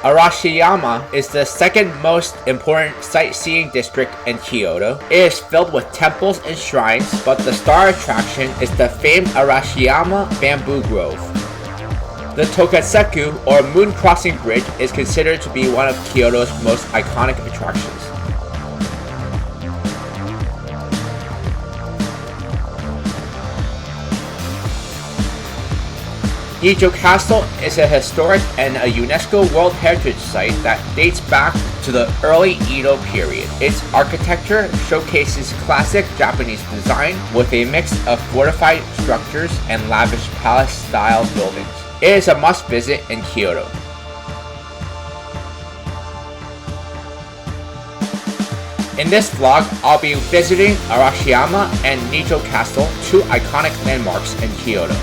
Arashiyama is the second most important sightseeing district in Kyoto. It is filled with temples and shrines, but the star attraction is the famed Arashiyama Bamboo Grove. The Tokaseku, or Moon Crossing Bridge, is considered to be one of Kyoto's most iconic attractions. Nijo Castle is a historic and a UNESCO World Heritage Site that dates back to the early Edo period. Its architecture showcases classic Japanese design with a mix of fortified structures and lavish palace-style buildings. It is a must-visit in Kyoto. In this vlog, I'll be visiting Arashiyama and Nijo Castle, two iconic landmarks in Kyoto.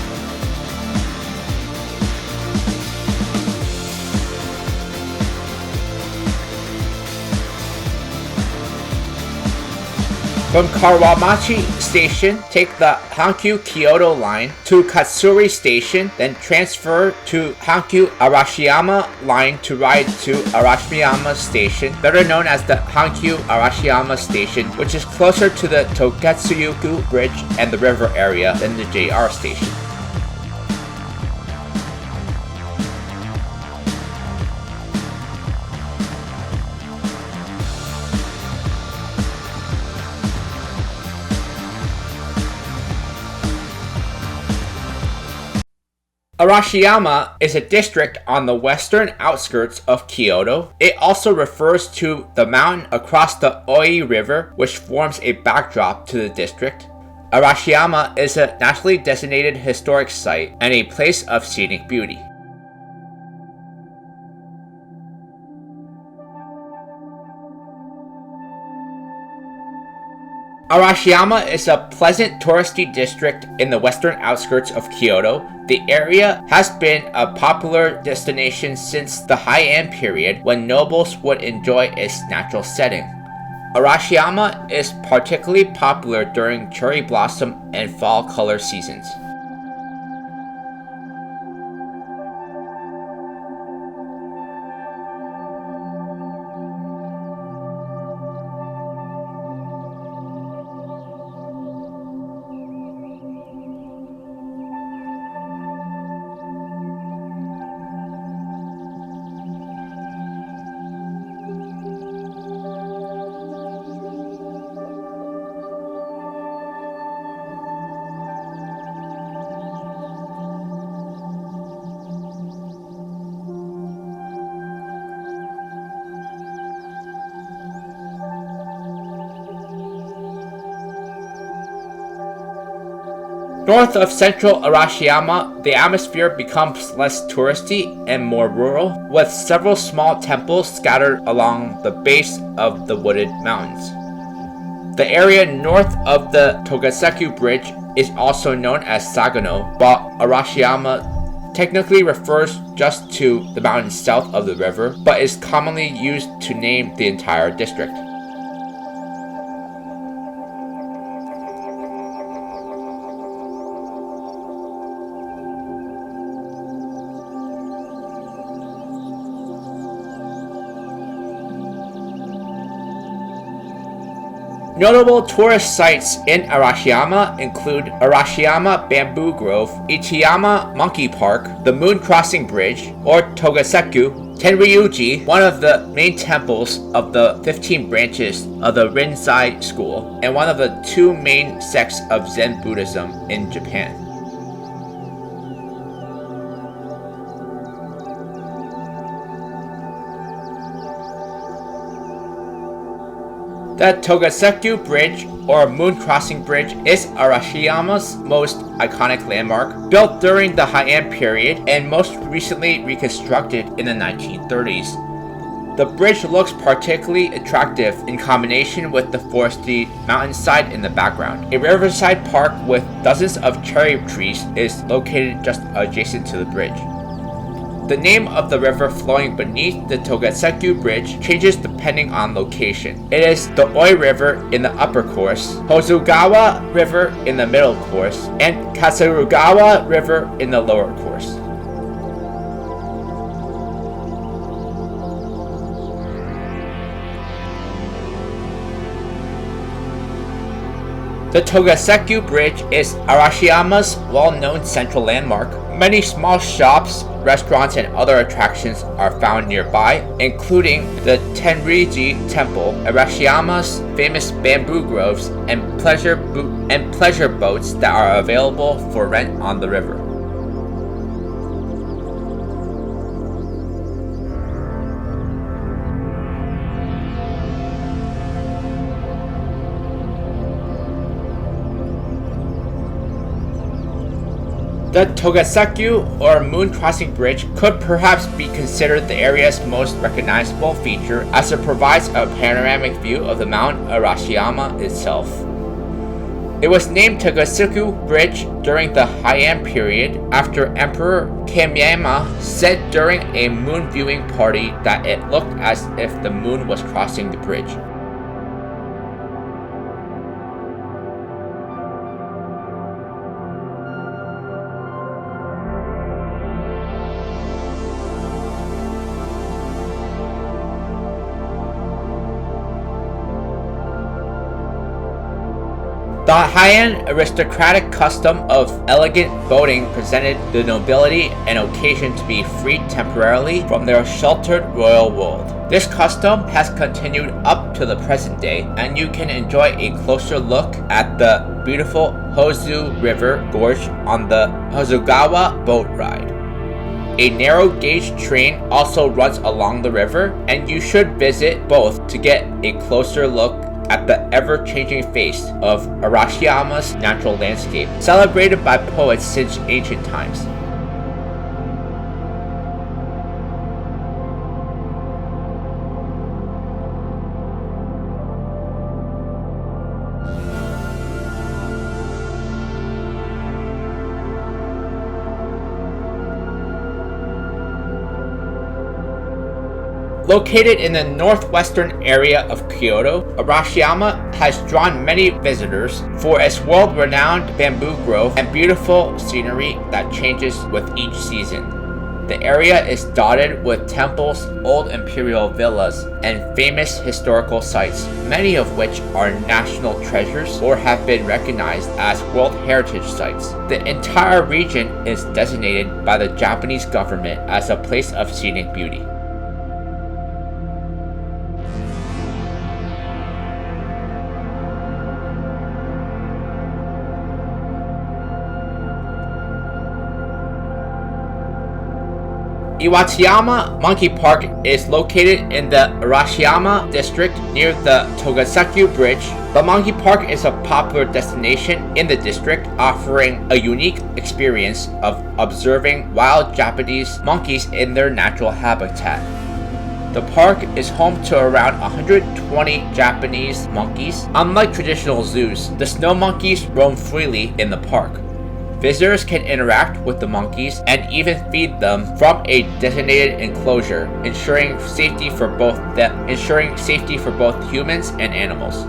From Kawamachi Station, take the Hankyu Kyoto line to Katsuri Station, then transfer to Hankyu Arashiyama line to ride to Arashiyama Station, better known as the Hankyu Arashiyama Station, which is closer to the Toketsuyu Bridge and the river area than the JR station. Arashiyama is a district on the western outskirts of Kyoto. It also refers to the mountain across the Oi River, which forms a backdrop to the district. Arashiyama is a nationally designated historic site and a place of scenic beauty. Arashiyama is a pleasant touristy district in the western outskirts of Kyoto. The area has been a popular destination since the Heian period, when nobles would enjoy its natural setting. Arashiyama is particularly popular during cherry blossom and fall color seasons. North of central Arashiyama, the atmosphere becomes less touristy and more rural, with several small temples scattered along the base of the wooded mountains. The area north of the Tokaseku Bridge is also known as Sagano, while Arashiyama technically refers just to the mountains south of the river, but is commonly used to name the entire district. Notable tourist sites in Arashiyama include Arashiyama Bamboo Grove, Ichiyama Monkey Park, the Moon Crossing Bridge, or Togaseku, Tenryuji, one of the main temples of the 15 branches of the Rinzai school, and one of the two main sects of Zen Buddhism in Japan. The Togaseku Bridge, or Moon Crossing Bridge, is Arashiyama's most iconic landmark, built during the Heian period and most recently reconstructed in the 1930s. The bridge looks particularly attractive in combination with the foresty mountainside in the background. A riverside park with dozens of cherry trees is located just adjacent to the bridge. The name of the river flowing beneath the Togaseku Bridge changes depending on location. It is the Oi River in the upper course, Hozugawa River in the middle course, and Kasurugawa River in the lower course. The Togaseku Bridge is Arashiyama's well-known central landmark. Many small shops, restaurants, and other attractions are found nearby, including the Tenryuji Temple, Arashiyama's famous bamboo groves, and pleasure boats that are available for rent on the river. The Togaseku, or Moon Crossing Bridge, could perhaps be considered the area's most recognizable feature, as it provides a panoramic view of the Mount Arashiyama itself. It was named Togaseku Bridge during the Heian period after Emperor Kameyama said during a moon viewing party that it looked as if the moon was crossing the bridge. The Heian aristocratic custom of elegant boating presented the nobility an occasion to be freed temporarily from their sheltered royal world. This custom has continued up to the present day, and you can enjoy a closer look at the beautiful Hozu River Gorge on the Hozugawa boat ride. A narrow gauge train also runs along the river, and you should visit both to get a closer look at the ever-changing face of Arashiyama's natural landscape, celebrated by poets since ancient times. Located in the northwestern area of Kyoto, Arashiyama has drawn many visitors for its world-renowned bamboo grove and beautiful scenery that changes with each season. The area is dotted with temples, old imperial villas, and famous historical sites, many of which are national treasures or have been recognized as World Heritage Sites. The entire region is designated by the Japanese government as a place of scenic beauty. Iwatayama Monkey Park is located in the Arashiyama district near the Togaseku Bridge. The monkey park is a popular destination in the district, offering a unique experience of observing wild Japanese monkeys in their natural habitat. The park is home to around 120 Japanese monkeys. Unlike traditional zoos, the snow monkeys roam freely in the park. Visitors can interact with the monkeys and even feed them from a designated enclosure, ensuring safety for both humans and animals.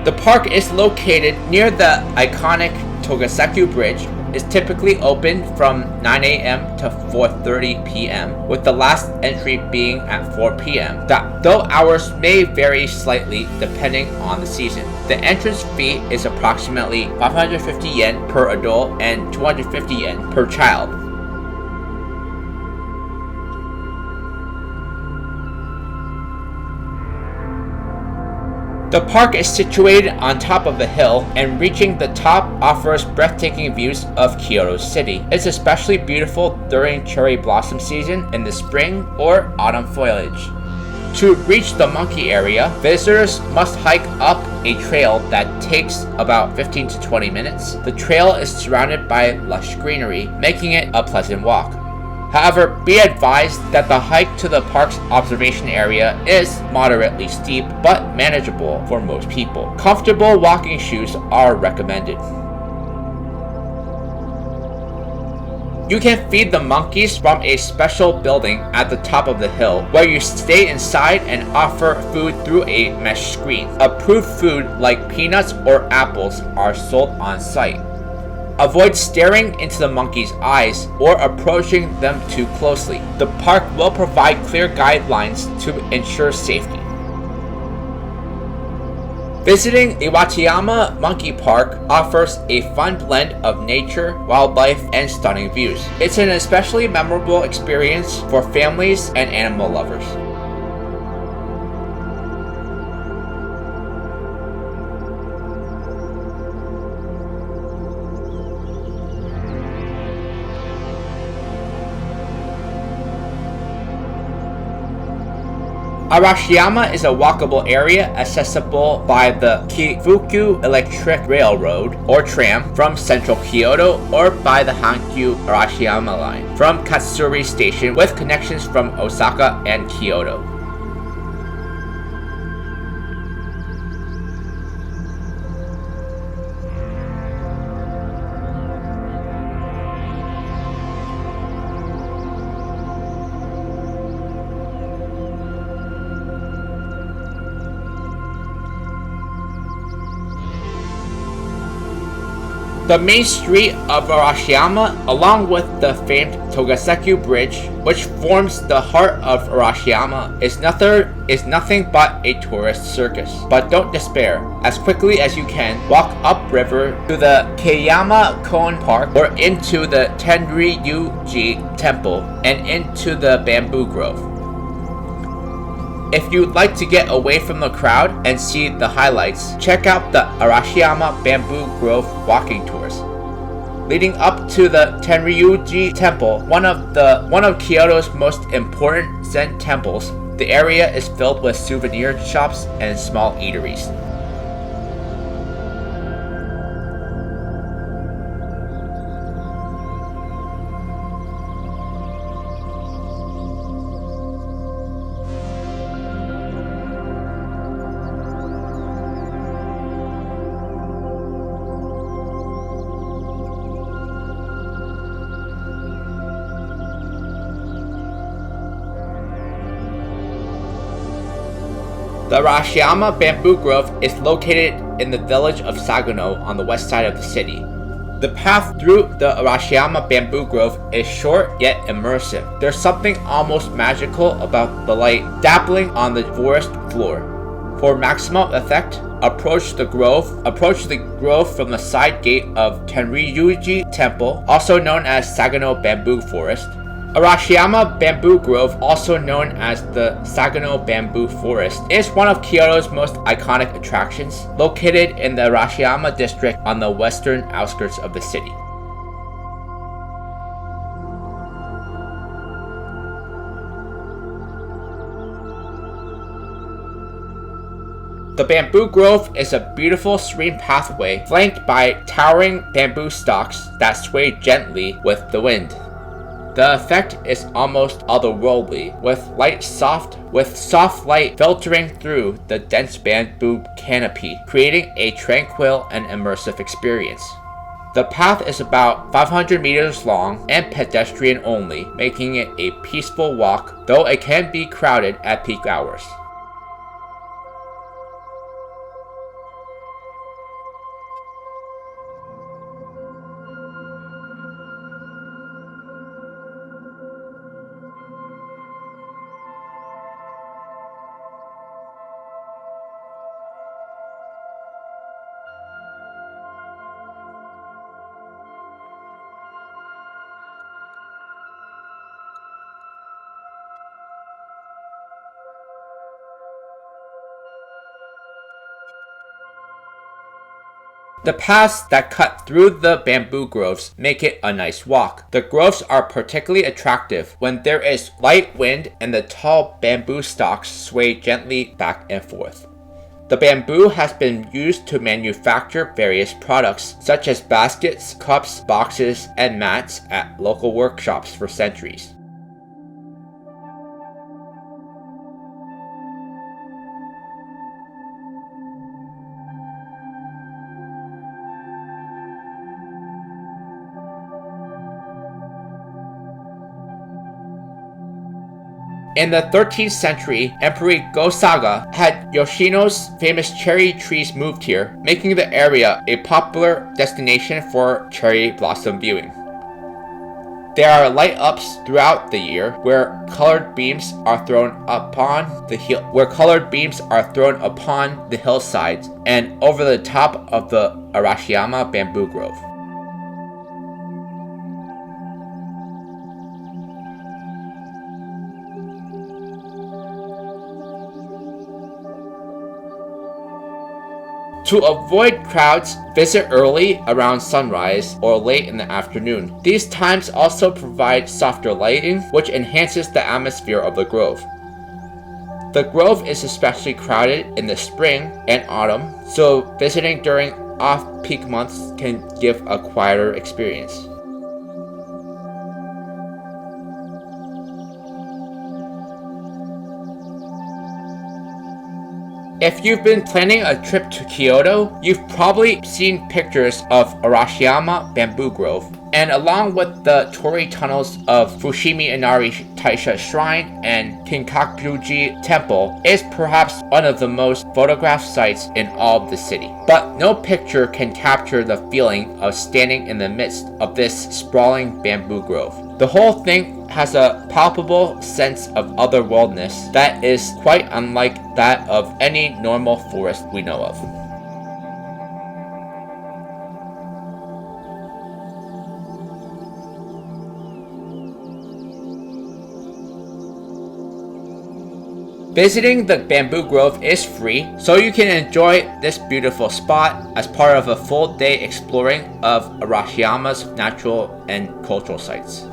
The park is located near the iconic Togaseku Bridge. Is typically open from 9 a.m. to 4:30 p.m., with the last entry being at 4 p.m., though hours may vary slightly depending on the season. The entrance fee is approximately 550 yen per adult and 250 yen per child. The park is situated on top of a hill, and reaching the top offers breathtaking views of Kyoto City. It's especially beautiful during cherry blossom season in the spring or autumn foliage. To reach the monkey area, visitors must hike up a trail that takes about 15 to 20 minutes. The trail is surrounded by lush greenery, making it a pleasant walk. However, be advised that the hike to the park's observation area is moderately steep but manageable for most people. Comfortable walking shoes are recommended. You can feed the monkeys from a special building at the top of the hill, where you stay inside and offer food through a mesh screen. Approved food like peanuts or apples are sold on site. Avoid staring into the monkey's eyes or approaching them too closely. The park will provide clear guidelines to ensure safety. Visiting Iwatayama Monkey Park offers a fun blend of nature, wildlife, and stunning views. It's an especially memorable experience for families and animal lovers. Arashiyama is a walkable area accessible by the Kifuku Electric Railroad or tram from central Kyoto or by the Hankyu Arashiyama line from Katsuri Station with connections from Osaka and Kyoto. The main street of Arashiyama, along with the famed Togaseku Bridge, which forms the heart of Arashiyama, is nothing but a tourist circus. But don't despair. As quickly as you can, walk upriver to the Keiyama Koen Park or into the Tenryuji Temple and into the Bamboo Grove. If you'd like to get away from the crowd and see the highlights, check out the Arashiyama Bamboo Grove walking tours. Leading up to the Tenryuji Temple, one of Kyoto's most important Zen temples, the area is filled with souvenir shops and small eateries. The Arashiyama Bamboo Grove is located in the village of Sagano on the west side of the city. The path through the Arashiyama Bamboo Grove is short yet immersive. There's something almost magical about the light dappling on the forest floor. For maximum effect, approach the grove from the side gate of Tenryuji Temple, also known as Sagano Bamboo Forest. Arashiyama Bamboo Grove, also known as the Sagano Bamboo Forest, is one of Kyoto's most iconic attractions, located in the Arashiyama district on the western outskirts of the city. The Bamboo Grove is a beautiful serene pathway flanked by towering bamboo stalks that sway gently with the wind. The effect is almost otherworldly, with soft light filtering through the dense bamboo canopy, creating a tranquil and immersive experience. The path is about 500 meters long and pedestrian only, making it a peaceful walk, though it can be crowded at peak hours. The paths that cut through the bamboo groves make it a nice walk. The groves are particularly attractive when there is light wind and the tall bamboo stalks sway gently back and forth. The bamboo has been used to manufacture various products such as baskets, cups, boxes, and mats at local workshops for centuries. In the 13th century, Emperor Go-Saga had Yoshino's famous cherry trees moved here, making the area a popular destination for cherry blossom viewing. There are light-ups throughout the year where colored beams are thrown upon the hillsides and over the top of the Arashiyama bamboo grove. To avoid crowds, visit early around sunrise or late in the afternoon. These times also provide softer lighting, which enhances the atmosphere of the grove. The grove is especially crowded in the spring and autumn, so visiting during off-peak months can give a quieter experience. If you've been planning a trip to Kyoto, you've probably seen pictures of Arashiyama Bamboo Grove. And along with the torii tunnels of Fushimi Inari Taisha Shrine and Kinkakuji Temple, is perhaps one of the most photographed sites in all of the city. But no picture can capture the feeling of standing in the midst of this sprawling bamboo grove. The whole thing has a palpable sense of otherworldness that is quite unlike that of any normal forest we know of. Visiting the bamboo grove is free, so you can enjoy this beautiful spot as part of a full day exploring of Arashiyama's natural and cultural sites.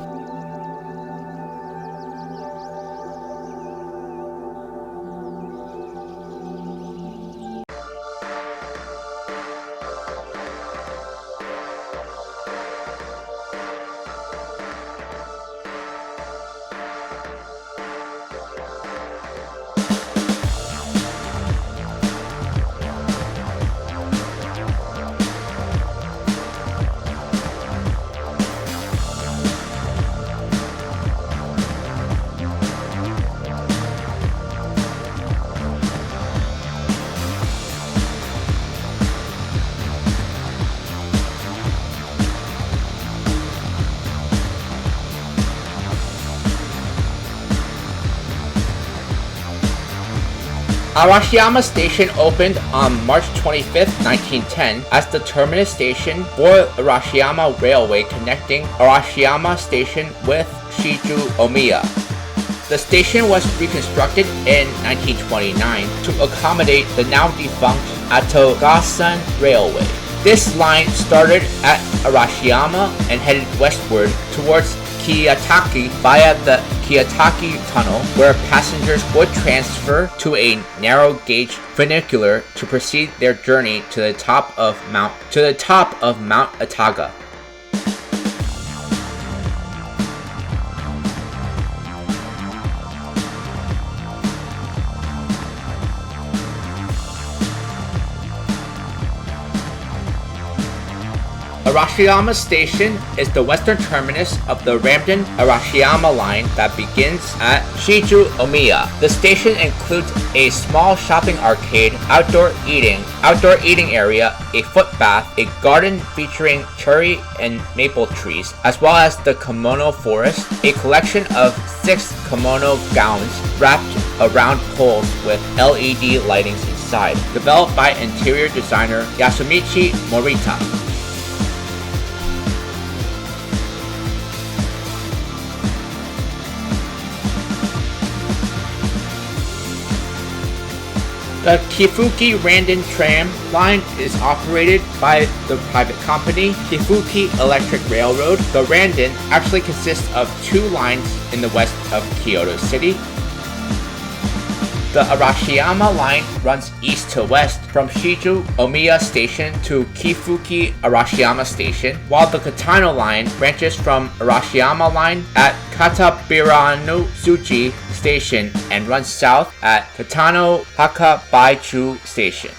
Arashiyama Station opened on March 25, 1910 as the terminus station for Arashiyama Railway connecting Arashiyama Station with Shiju Omiya. The station was reconstructed in 1929 to accommodate the now defunct Atogasan Railway. This line started at Arashiyama and headed westward towards Kiyotaki via the Kiyotaki Tunnel, where passengers would transfer to a narrow-gauge funicular to proceed their journey to the top of Mount Ataga. Arashiyama Station is the western terminus of the Randen Arashiyama line that begins at Shiju Omiya. The station includes a small shopping arcade, outdoor eating area, a footbath, a garden featuring cherry and maple trees, as well as the kimono forest, a collection of 6 kimono gowns wrapped around poles with LED lightings inside, developed by interior designer Yasumichi Morita. The Kifuki Randen tram line is operated by the private company Kifuki Electric Railroad. The Randen actually consists of 2 lines in the west of Kyoto City. The Arashiyama line runs east to west from Shiju Omiya Station to Kifuki Arashiyama Station, while the Katano line branches from Arashiyama line at Katabirano Tsuchi Station and runs south at Katano Hakabaichu Station.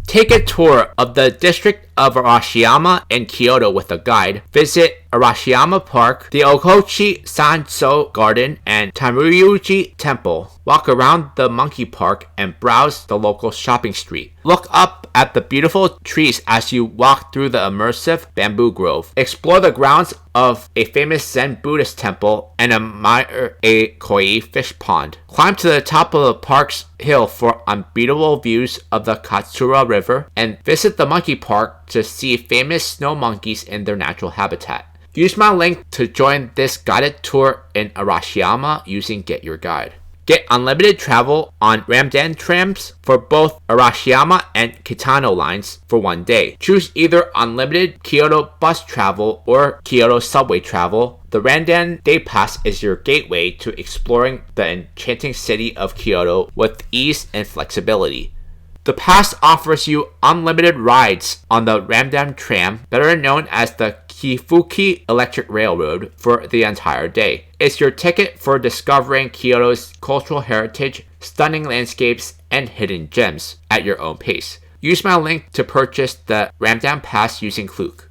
Take a tour of the district of Arashiyama and Kyoto with a guide, visit Arashiyama Park, the Okochi Sanso Garden, and Tamuryuji Temple. Walk around the monkey park and browse the local shopping street. Look up at the beautiful trees as you walk through the immersive bamboo grove. Explore the grounds of a famous Zen Buddhist temple and admire a koi fish pond. Climb to the top of the park's hill for unbeatable views of the Katsura River and visit the monkey park to see famous snow monkeys in their natural habitat. Use my link to join this guided tour in Arashiyama using Get Your Guide. Get unlimited travel on Randen trams for both Arashiyama and Kitano lines for 1 day. Choose either unlimited Kyoto bus travel or Kyoto subway travel. The Randen Day Pass is your gateway to exploring the enchanting city of Kyoto with ease and flexibility. The pass offers you unlimited rides on the Randen tram, better known as the Kifuki Electric Railroad, for the entire day. It's your ticket for discovering Kyoto's cultural heritage, stunning landscapes, and hidden gems at your own pace. Use my link to purchase the Randen Pass using Klook.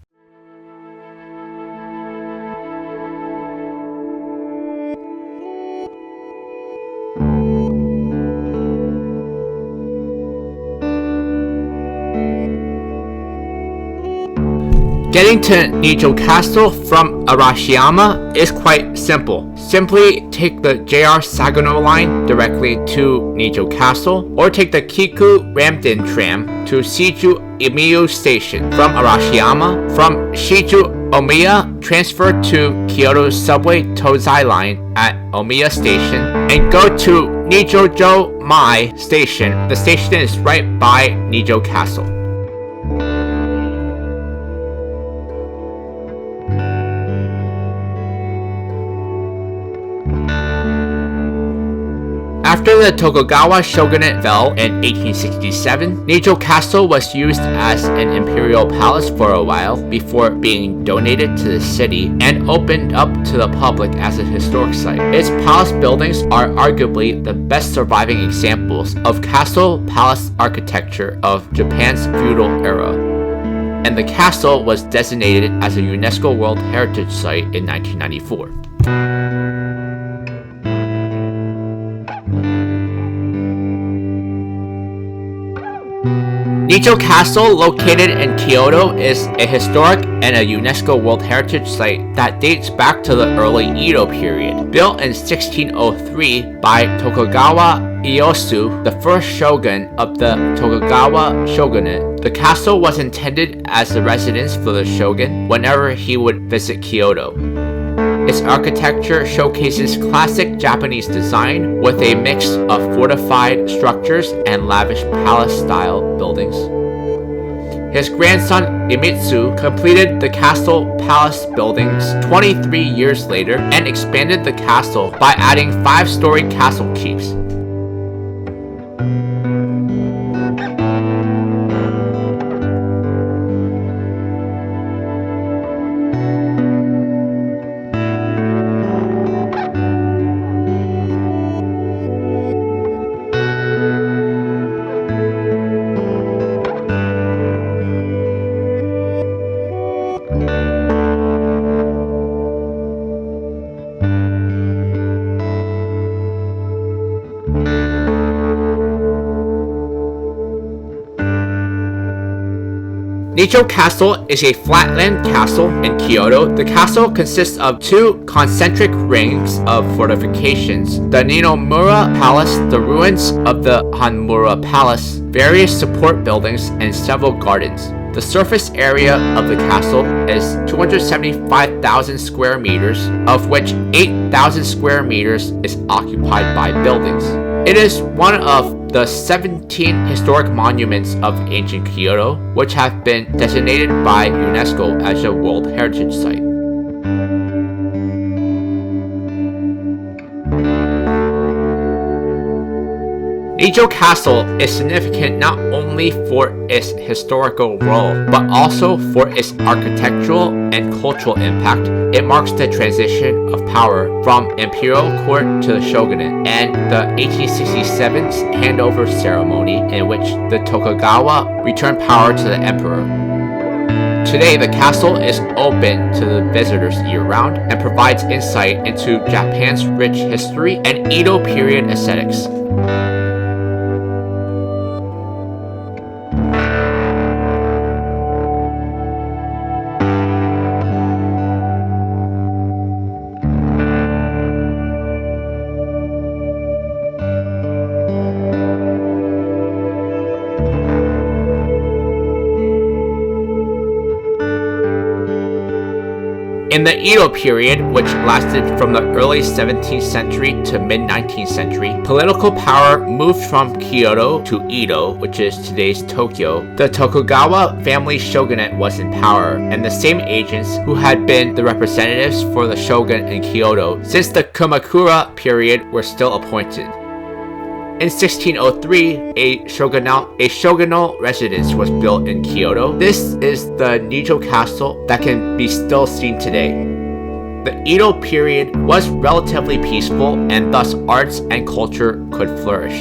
Getting to Nijo Castle from Arashiyama is quite simple. Simply take the JR Sagano line directly to Nijo Castle, or take the Kiku Randen tram to Shiju Omio Station from Arashiyama. From Shiju Omiya, transfer to Kyoto Subway Tozai line at Omiya Station and go to Nijo-jo Mai Station. The station is right by Nijo Castle. After the Tokugawa shogunate fell in 1867, Nijo Castle was used as an imperial palace for a while before being donated to the city and opened up to the public as a historic site. Its palace buildings are arguably the best surviving examples of castle-palace architecture of Japan's feudal era, and the castle was designated as a UNESCO World Heritage Site in 1994. Nijo Castle, located in Kyoto, is a historic and a UNESCO World Heritage Site that dates back to the early Edo period. Built in 1603 by Tokugawa Ieyasu, the first shogun of the Tokugawa shogunate, the castle was intended as a residence for the shogun whenever he would visit Kyoto. Its architecture showcases classic Japanese design with a mix of fortified structures and lavish palace-style buildings. His grandson Iemitsu completed the castle-palace buildings 23 years later and expanded the castle by adding 5-story castle keeps. Nijo Castle is a flatland castle in Kyoto. The castle consists of 2 concentric rings of fortifications, the Ninomaru Palace, the ruins of the Hanmura Palace, various support buildings, and several gardens. The surface area of the castle is 275,000 square meters, of which 8,000 square meters is occupied by buildings. It is one of the 17 historic monuments of ancient Kyoto, which have been designated by UNESCO as a World Heritage Site. Nijo Castle is significant not only for its historical role, but also for its architectural and cultural impact. It marks the transition of power from imperial court to the shogunate, and the 1867 handover ceremony in which the Tokugawa returned power to the emperor. Today, the castle is open to the visitors year-round and provides insight into Japan's rich history and Edo period aesthetics. In the Edo period, which lasted from the early 17th century to mid-19th century, political power moved from Kyoto to Edo, which is today's Tokyo. The Tokugawa family shogunate was in power, and the same agents who had been the representatives for the shogun in Kyoto since the Kamakura period were still appointed. In 1603, a shogunal residence was built in Kyoto. This is the Nijo castle that can be still seen today. The Edo period was relatively peaceful, and thus arts and culture could flourish.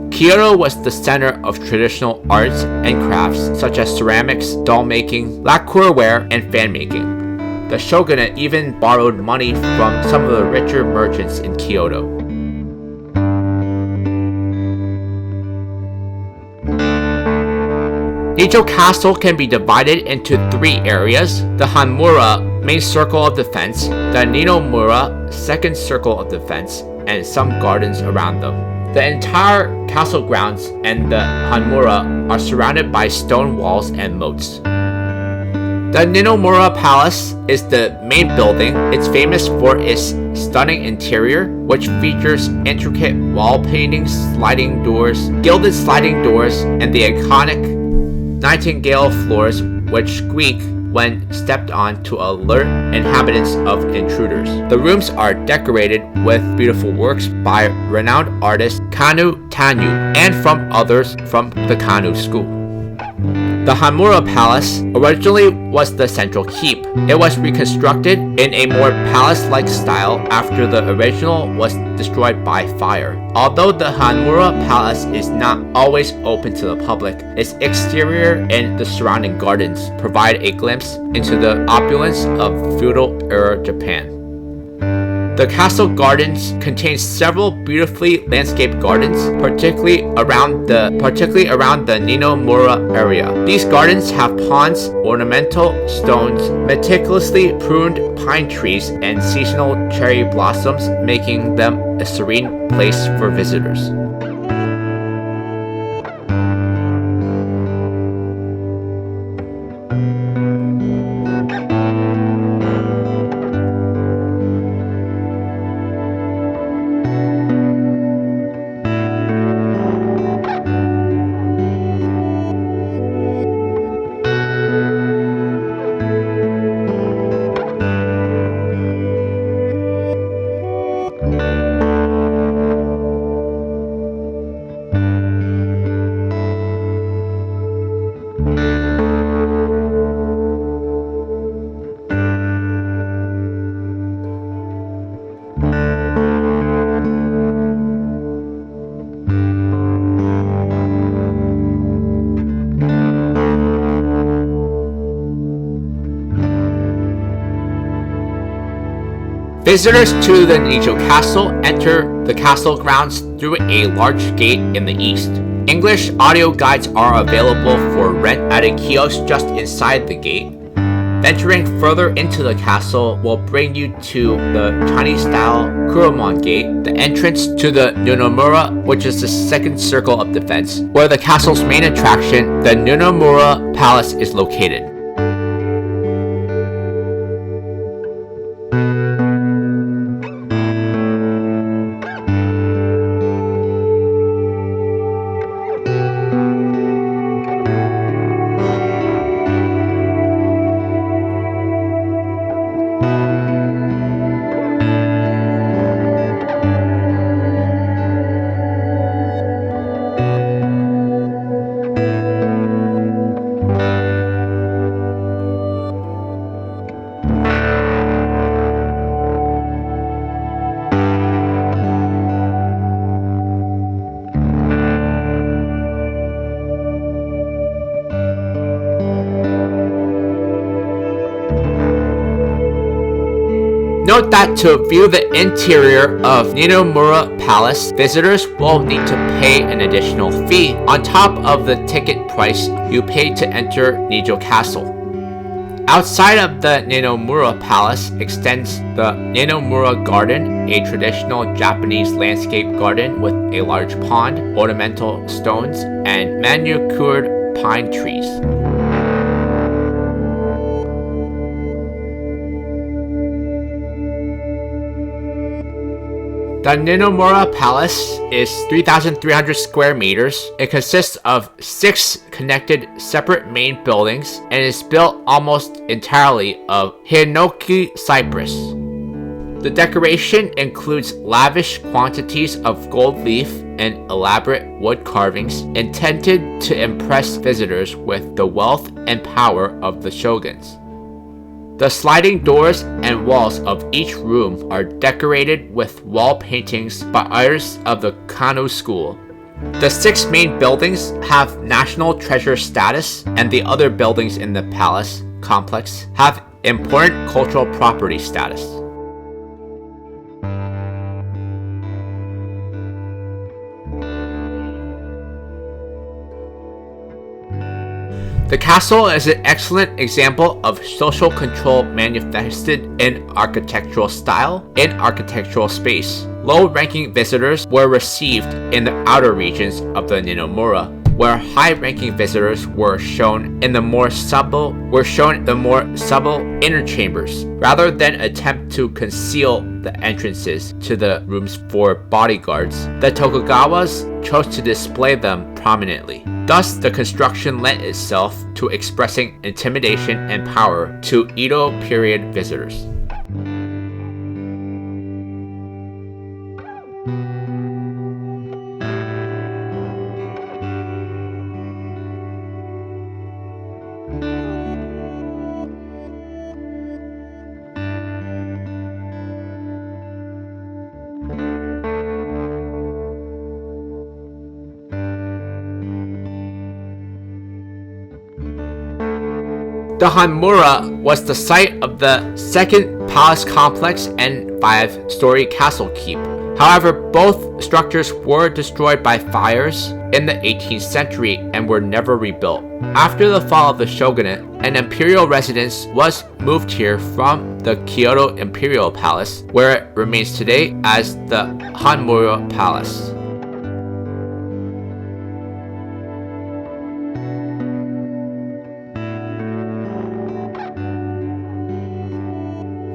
Kyoto was the center of traditional arts and crafts such as ceramics, doll making, lacquerware, and fan making. The shogunate even borrowed money from some of the richer merchants in Kyoto. Nijo Castle can be divided into 3 areas: the Hanmura, main circle of defense, the Ninomura, second circle of defense, and some gardens around them. The entire castle grounds and the Hanmura are surrounded by stone walls and moats. The Ninomura Palace is the main building. It's famous for its stunning interior, which features intricate wall paintings, sliding doors, gilded sliding doors, and the iconic nightingale floors which squeak when stepped on to alert inhabitants of intruders. The rooms are decorated with beautiful works by renowned artist Kanu Tanyu and from others from the Kanu school. The Hanmura Palace originally was the central keep. It was reconstructed in a more palace-like style after the original was destroyed by fire. Although the Hanmura Palace is not always open to the public, its exterior and the surrounding gardens provide a glimpse into the opulence of feudal-era Japan. The castle gardens contain several beautifully landscaped gardens, particularly around the Ninomura area. These gardens have ponds, ornamental stones, meticulously pruned pine trees, and seasonal cherry blossoms, making them a serene place for visitors. Visitors to the Nijo Castle enter the castle grounds through a large gate in the east. English audio guides are available for rent at a kiosk just inside the gate. Venturing further into the castle will bring you to the Chinese-style Kuromon Gate, the entrance to the Ninomura, which is the second circle of defense, where the castle's main attraction, the Ninomura Palace, is located. Note that to view the interior of Ninomaru Palace, visitors will need to pay an additional fee on top of the ticket price you pay to enter Nijo Castle. Outside of the Ninomaru Palace extends the Ninomaru Garden, a traditional Japanese landscape garden with a large pond, ornamental stones, and manicured pine trees. The Ninomaru Palace is 3,300 square meters. It consists of 6 connected separate main buildings and is built almost entirely of hinoki cypress. The decoration includes lavish quantities of gold leaf and elaborate wood carvings intended to impress visitors with the wealth and power of the shoguns. The sliding doors and walls of each room are decorated with wall paintings by artists of the Kano school. The 6 main buildings have national treasure status, and the other buildings in the palace complex have important cultural property status. The castle is an excellent example of social control manifested in architectural style and architectural space. Low-ranking visitors were received in the outer regions of the Ninomaru, where high-ranking visitors were shown the more subtle inner chambers, rather than attempt to conceal the entrances to the rooms for bodyguards. The Tokugawas chose to display them prominently. Thus, the construction lent itself to expressing intimidation and power to Edo period visitors. The Hanmura was the site of the second palace complex and 5-story castle keep. However, both structures were destroyed by fires in the 18th century and were never rebuilt. After the fall of the shogunate, an imperial residence was moved here from the Kyoto Imperial Palace, where it remains today as the Hanmura Palace.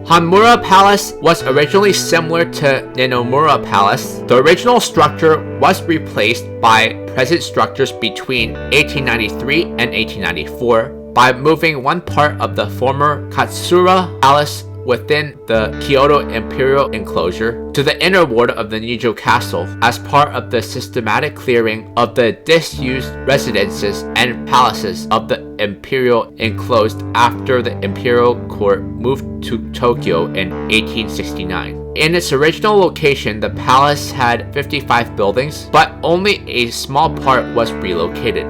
Hanmura Palace was originally similar to Ninomaru Palace. The original structure was replaced by present structures between 1893 and 1894 by moving one part of the former Katsura Palace within the Kyoto Imperial Enclosure to the inner ward of the Nijo Castle as part of the systematic clearing of the disused residences and palaces of the Imperial Enclosed after the Imperial Court moved to Tokyo in 1869. In its original location, the palace had 55 buildings, but only a small part was relocated.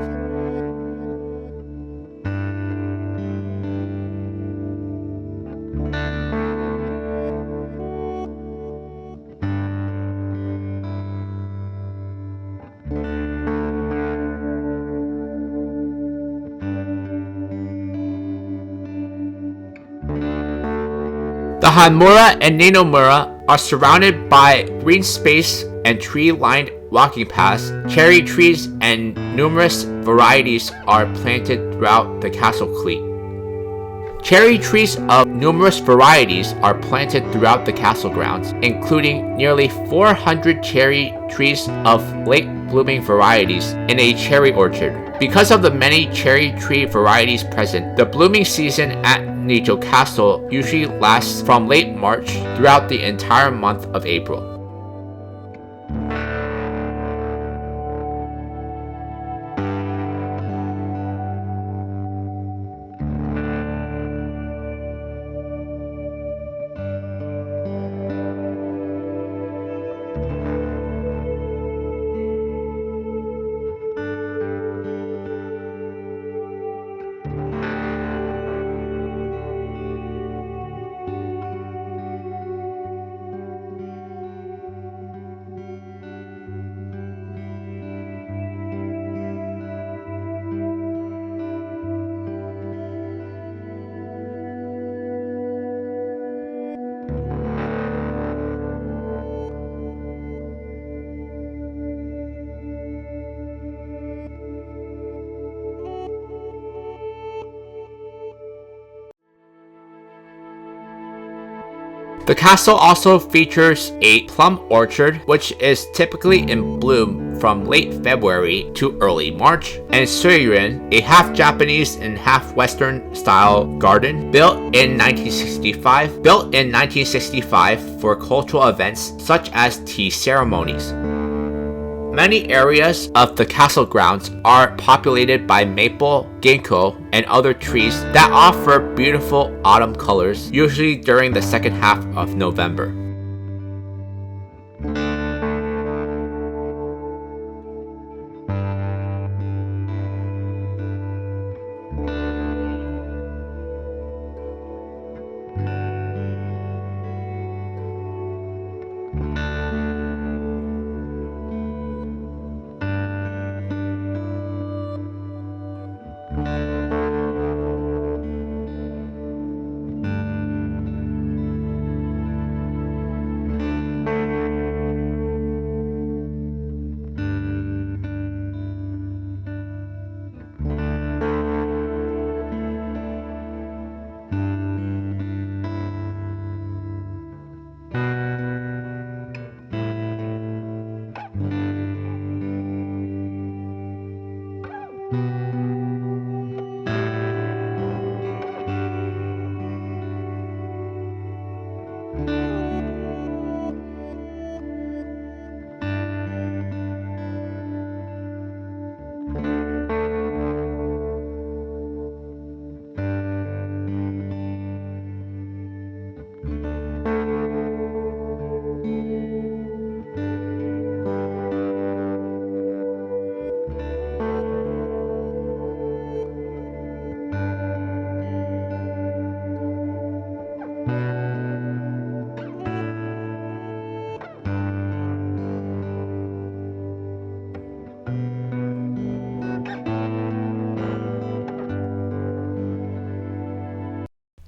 The Hanmura and Ninomaru are surrounded by green space and tree-lined walking paths. Cherry trees and numerous varieties are planted throughout the castle cleat. Cherry trees of numerous varieties are planted throughout the castle grounds, including nearly 400 cherry trees of late-blooming varieties in a cherry orchard. Because of the many cherry tree varieties present, the blooming season at Nijo Castle usually lasts from late March throughout the entire month of April. The castle also features a plum orchard, which is typically in bloom from late February to early March, and Suiren, a half Japanese and half Western style garden built in 1965 for cultural events such as tea ceremonies. Many areas of the castle grounds are populated by maple, ginkgo, and other trees that offer beautiful autumn colors, usually during the second half of November.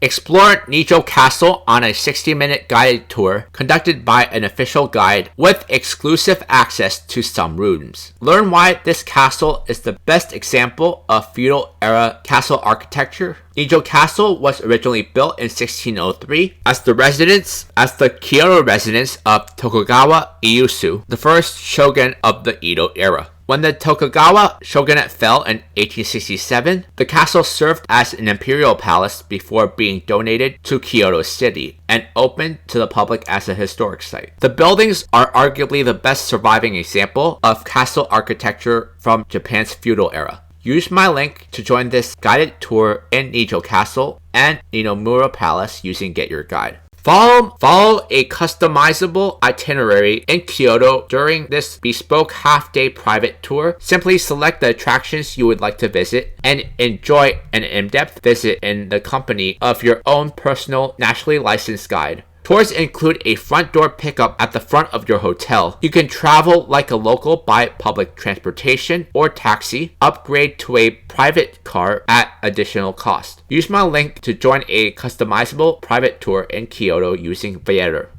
Explore Nijo Castle on a 60-minute guided tour conducted by an official guide with exclusive access to some rooms. Learn why this castle is the best example of feudal-era castle architecture. Nijo Castle was originally built in 1603 as the Kyoto residence of Tokugawa Ieyasu, the first shogun of the Edo era. When the Tokugawa shogunate fell in 1867, the castle served as an imperial palace before being donated to Kyoto City and opened to the public as a historic site. The buildings are arguably the best surviving example of castle architecture from Japan's feudal era. Use my link to join this guided tour in Nijo Castle and Ninomaru Palace using Get Your Guide. Follow a customizable itinerary in Kyoto during this bespoke half-day private tour. Simply select the attractions you would like to visit and enjoy an in-depth visit in the company of your own personal, nationally licensed guide. Tours include a front door pickup at the front of your hotel. You can travel like a local by public transportation or taxi, upgrade to a private car at additional cost. Use my link to join a customizable private tour in Kyoto using Vader.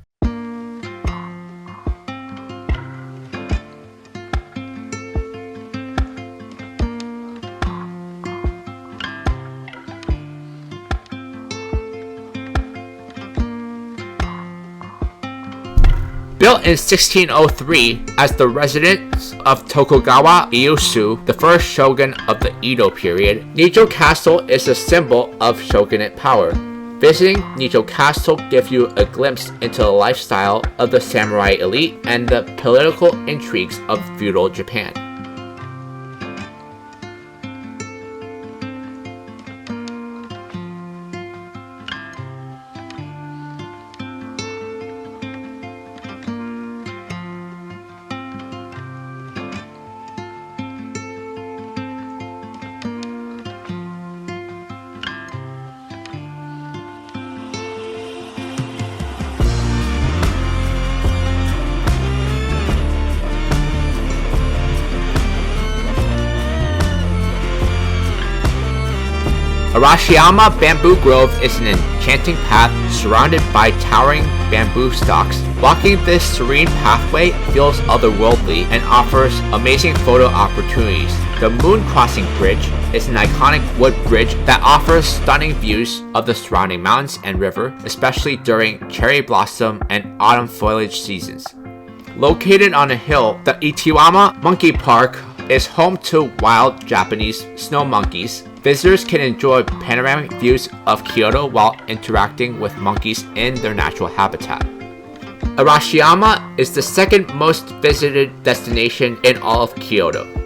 Built in 1603 as the residence of Tokugawa Ieyasu, the first shogun of the Edo period, Nijo Castle is a symbol of shogunate power. Visiting Nijo Castle gives you a glimpse into the lifestyle of the samurai elite and the political intrigues of feudal Japan. Arashiyama Bamboo Grove is an enchanting path surrounded by towering bamboo stalks. Walking this serene pathway feels otherworldly and offers amazing photo opportunities. The Moon Crossing Bridge is an iconic wood bridge that offers stunning views of the surrounding mountains and river, especially during cherry blossom and autumn foliage seasons. Located on a hill, the Itiwama Monkey Park is home to wild Japanese snow monkeys. Visitors can enjoy panoramic views of Kyoto while interacting with monkeys in their natural habitat. Arashiyama is the second most visited destination in all of Kyoto.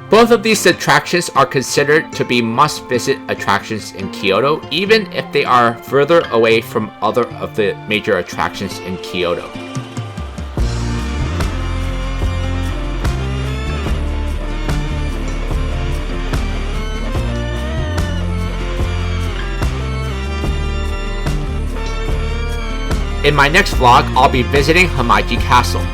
Both of these attractions are considered to be must-visit attractions in Kyoto, even if they are further away from other of the major attractions in Kyoto. In my next vlog, I'll be visiting Himeji Castle.